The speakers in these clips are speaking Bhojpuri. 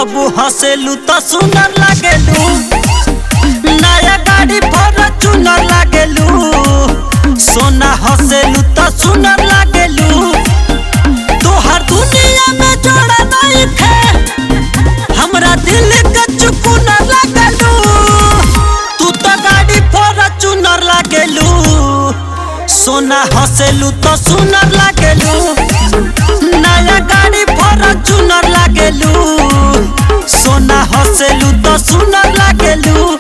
जब हंसेलू तो सुनर लागेलू, नया गाड़ी फॉर्च्यूनर लागेलू। सोना हंसेलू तो सुनर लागेलू, तोहर दुनिया में जोड़ा नहीं थे, हमरा दिल के चुकुनर लागेलू। तू तो गाड़ी फॉर्च्यूनर लागेलू, सोना हंसेलू तो सुनर लागेलू, नया गाड़ी फॉर्च्यूनर लागेलू। सोना हंसेलू तो सुनर लागेलू।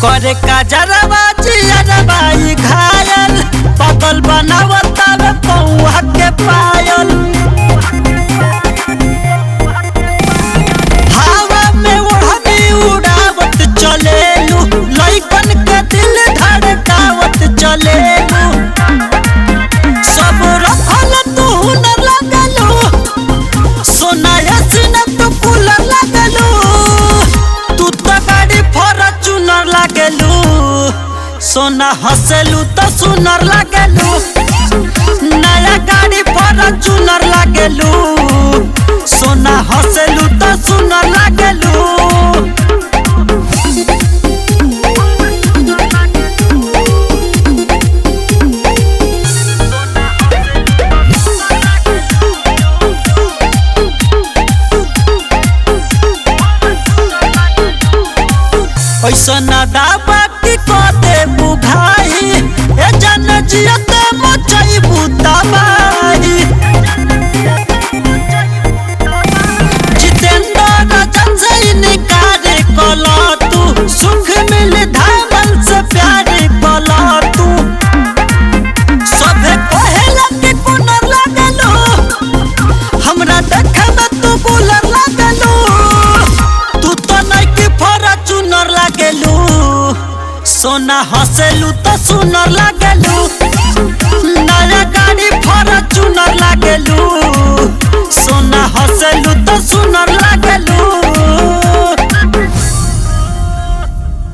करे काजरवा जियरवा ई घायल, पागल बनावता वे पौआ के पायल। हवा में ओढ़नी उड़ावत चलेलू, लइकन के दिल धड़कावत चलेलू। सब रखल तू हुनर लागलू, सोना हसीना तू कूलर लागलू। तू तो गाड़ी फॉर्च्यूनर लागेलू, सोना हंसेलू तो सुनर लागेलू, नया गाड़ी फॉर्च्यूनर लागेलू। सोना हंसेलू तो सुनर लागेलू। ऐसा ना दाबा की कोते बुघाई, ए जन जियते मचाई बुताबाई। जितेंद्र जन से इनकार कला तू, सुख मिले धामन से प्यार कला तू। सभे कहेला के कुनर लागलू, हमरा देखे में तू गुलर लागलू। तू तो नइकी फॉर्च्यूनर लागेलू, सोना हंसेलू तो सुनर लागेलू, नया गाड़ी फॉर्च्यूनर लागेलू। सोना हंसेलू तो सुनर लागेलू।